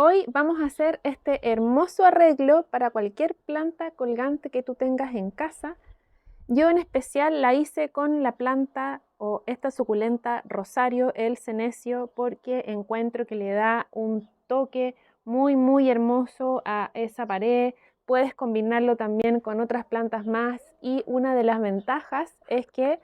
Hoy vamos a hacer este hermoso arreglo para cualquier planta colgante que tú tengas en casa. Yo en especial la hice con la planta o esta suculenta Rosario, el senecio, porque encuentro que le da un toque muy hermoso a esa pared. Puedes combinarlo también con otras plantas más y una de las ventajas es que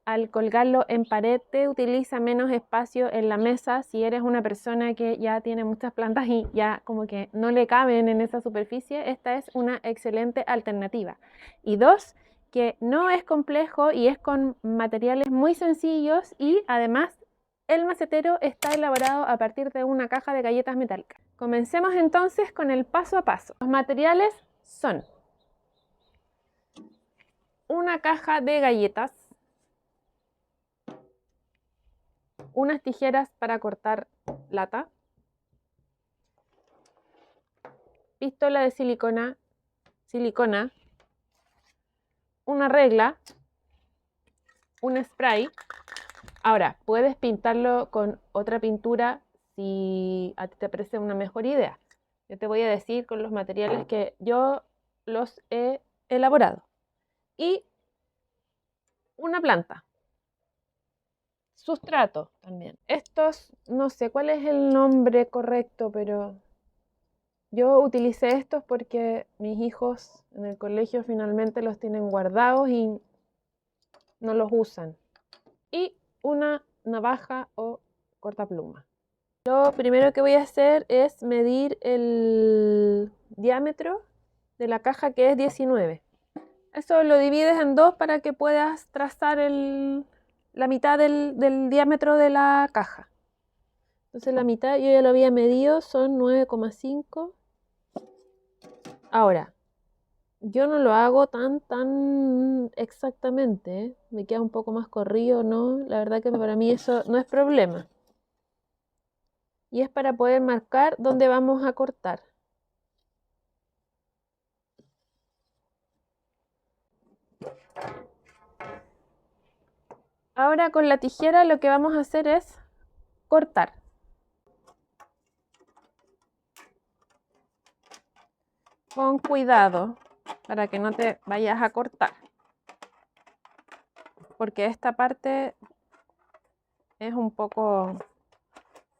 al colgarlo en pared te utiliza menos espacio en la mesa. Si eres una persona que ya tiene muchas plantas y ya como que no le caben en esa superficie, esta es una excelente alternativa. Y dos, que no es complejo y es con materiales muy sencillos y además el macetero está elaborado a partir de una caja de galletas metálicas. Comencemos entonces con el paso a paso. Los materiales son una caja de galletas, unas tijeras para cortar lata, pistola de silicona, una regla, un spray. Ahora, puedes pintarlo con otra pintura si a ti te parece una mejor idea. Yo te voy a decir con los materiales que yo los he elaborado. Y una planta. Sustrato también. Estos, no sé cuál es el nombre correcto, pero yo utilicé estos porque mis hijos en el colegio finalmente los tienen guardados y no los usan. Y una navaja o cortapluma. Lo primero que voy a hacer es medir el diámetro de la caja, que es 19. Eso lo divides en dos para que puedas trazar la mitad del diámetro de la caja. Entonces la mitad yo ya lo había medido, son 9,5. Ahora, yo no lo hago tan exactamente, ¿eh? Me queda un poco más corrido, ¿no? La verdad que para mí eso no es problema. Y es para poder marcar dónde vamos a cortar. Ahora con la tijera lo que vamos a hacer es cortar. Con cuidado para que no te vayas a cortar, porque esta parte es un poco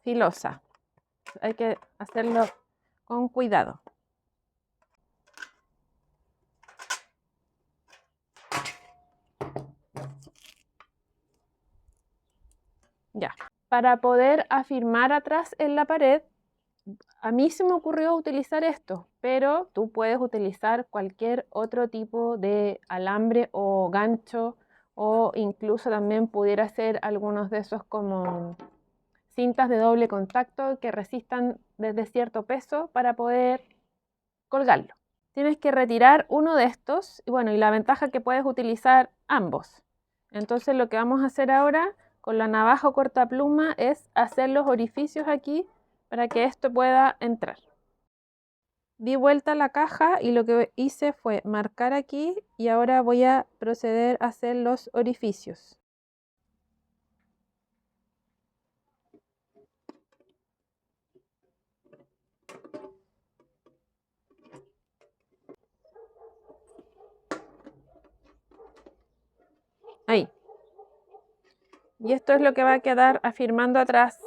filosa. Hay que hacerlo con cuidado. Ya. Para poder afirmar atrás en la pared, a mí se me ocurrió utilizar esto, pero tú puedes utilizar cualquier otro tipo de alambre o gancho, o incluso también pudiera ser algunos de esos como cintas de doble contacto que resistan desde cierto peso para poder colgarlo. Tienes que retirar uno de estos y bueno, y la ventaja es que puedes utilizar ambos. Entonces lo que vamos a hacer ahora con la navaja o cortapluma es hacer los orificios aquí para que esto pueda entrar. Di vuelta a la caja y lo que hice fue marcar aquí y ahora voy a proceder a hacer los orificios. Ahí. Y esto es lo que va a quedar afirmando atrás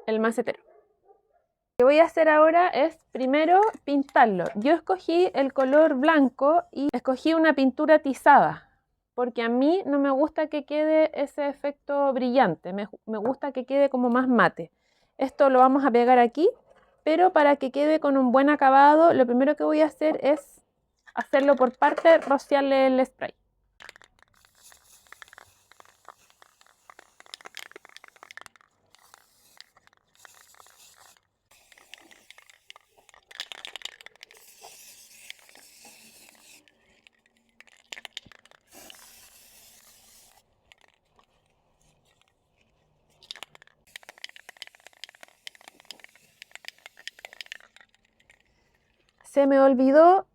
el macetero. Lo que voy a hacer ahora es primero pintarlo. Yo escogí el color blanco y escogí una pintura tizada, porque a mí no me gusta que quede ese efecto brillante, me gusta que quede como más mate. Esto lo vamos a pegar aquí, pero para que quede con un buen acabado, lo primero que voy a hacer es hacerlo por parte, rociarle el spray. Se me olvidó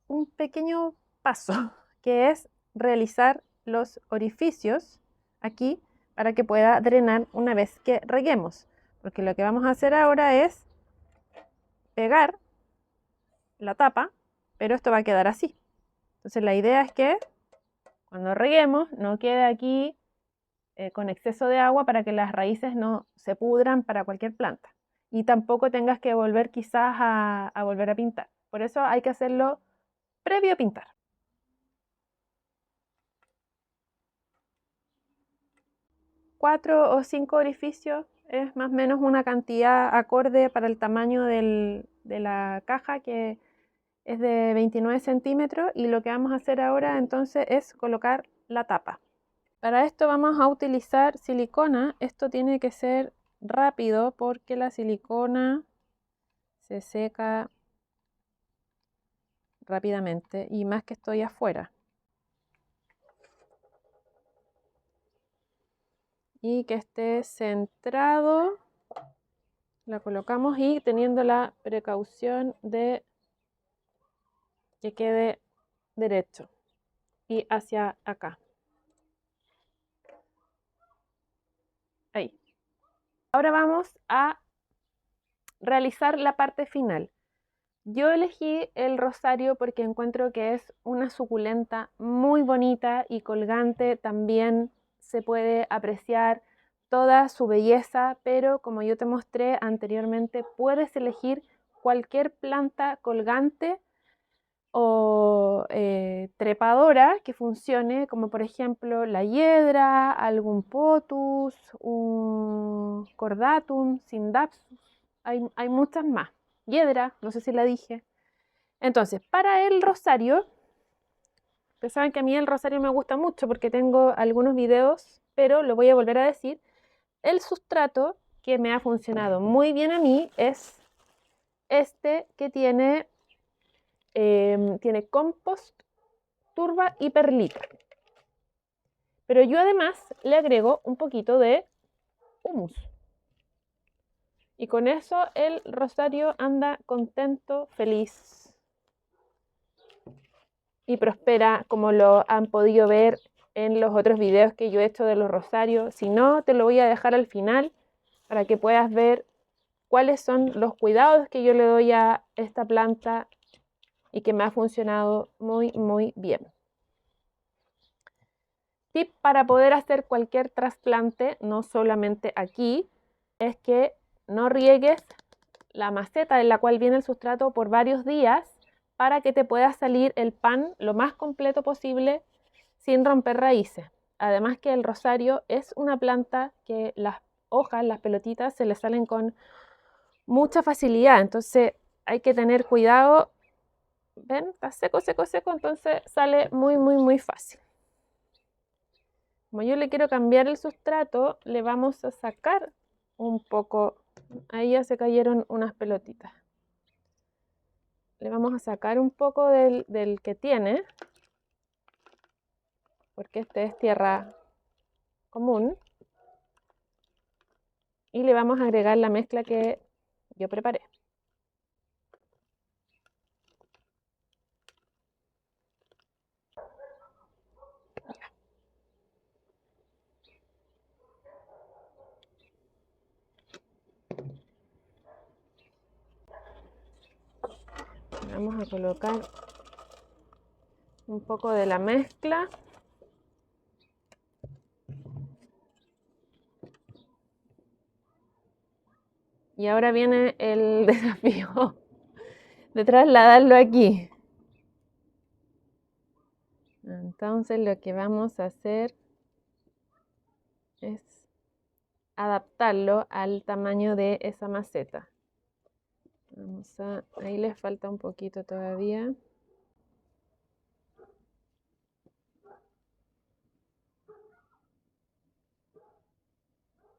un pequeño paso, que es realizar los orificios aquí para que pueda drenar una vez que reguemos. porque lo que vamos a hacer ahora es pegar la tapa, pero esto va a quedar así. Entonces la idea es que cuando reguemos no quede aquí con exceso de agua para que las raíces no se pudran para cualquier planta. Y tampoco tengas que volver quizás a volver a pintar. Por eso hay que hacerlo previo a pintar. Cuatro o 5 orificios es más o menos una cantidad acorde para el tamaño de la caja, que es de 29 centímetros, y lo que vamos a hacer ahora entonces es colocar la tapa. Para esto vamos a utilizar silicona. Esto tiene que ser rápido porque la silicona se seca rápidamente, y más que estoy afuera. Y que esté centrado, la colocamos y teniendo la precaución de que quede derecho y hacia acá. Ahí. Ahora vamos a realizar la parte final. Yo elegí el rosario porque encuentro que es una suculenta muy bonita y colgante. También se puede apreciar toda su belleza, pero como yo te mostré anteriormente, puedes elegir cualquier planta colgante o trepadora que funcione, como por ejemplo la hiedra, algún potus, un cordatum, sindapsus, hay muchas más. Hiedra, no sé si la dije. Entonces, para el rosario, ustedes saben que a mí el rosario me gusta mucho porque tengo algunos videos, pero lo voy a volver a decir. El sustrato que me ha funcionado muy bien a mí es este que tiene compost, turba y perlita. Pero yo además le agrego un poquito de humus. Y con eso el rosario anda contento, feliz y prospera, como lo han podido ver en los otros videos que yo he hecho de los rosarios. Si no, te lo voy a dejar al final para que puedas ver cuáles son los cuidados que yo le doy a esta planta y que me ha funcionado muy, muy bien. Tip para poder hacer cualquier trasplante, no solamente aquí, es que no riegues la maceta en la cual viene el sustrato por varios días para que te pueda salir el pan lo más completo posible sin romper raíces. Además que el rosario es una planta que las hojas, las pelotitas, se le salen con mucha facilidad, entonces hay que tener cuidado. ¿Ven? Está seco, seco, seco, entonces sale muy, muy, muy fácil. Como yo le quiero cambiar el sustrato, le vamos a sacar un poco. Ahí ya se cayeron unas pelotitas. Le vamos a sacar un poco del que tiene, porque este es tierra común. Y le vamos a agregar la mezcla que yo preparé. Vamos a colocar un poco de la mezcla. Y ahora viene el desafío de trasladarlo aquí. Entonces lo que vamos a hacer es adaptarlo al tamaño de esa maceta. Ahí les falta un poquito todavía.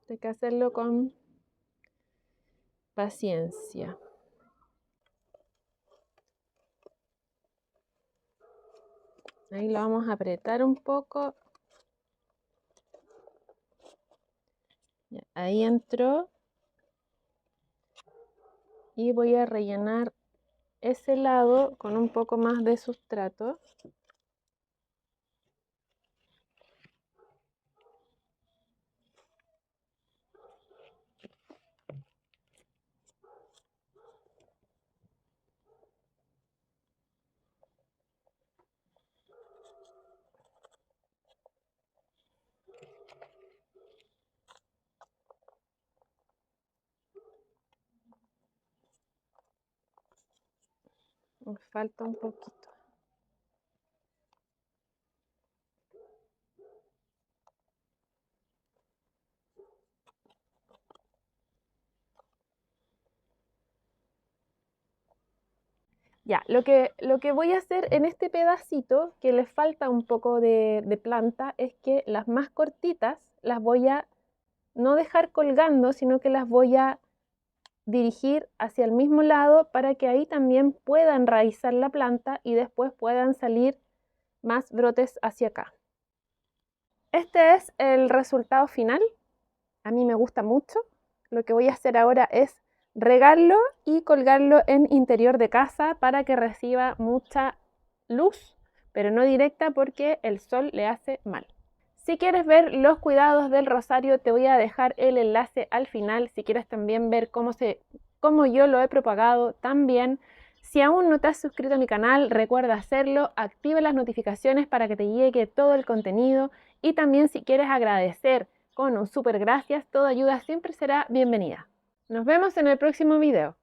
Hay que hacerlo con paciencia. Ahí lo vamos a apretar un poco. Ya, ahí entró. Y voy a rellenar ese lado con un poco más de sustrato. Me falta un poquito. Ya, lo que voy a hacer en este pedacito, que le falta un poco de planta, es que las más cortitas las voy a no dejar colgando, sino que las voy a dirigir hacia el mismo lado para que ahí también pueda enraizar la planta y después puedan salir más brotes hacia acá. Este es el resultado final. A mí me gusta mucho. Lo que voy a hacer ahora es regarlo y colgarlo en interior de casa para que reciba mucha luz, pero no directa porque el sol le hace mal. Si quieres ver los cuidados del rosario, te voy a dejar el enlace al final. Si quieres también ver cómo yo lo he propagado también. Si aún no te has suscrito a mi canal, recuerda hacerlo, activa las notificaciones para que te llegue todo el contenido y también si quieres agradecer con un súper gracias, toda ayuda siempre será bienvenida. Nos vemos en el próximo video.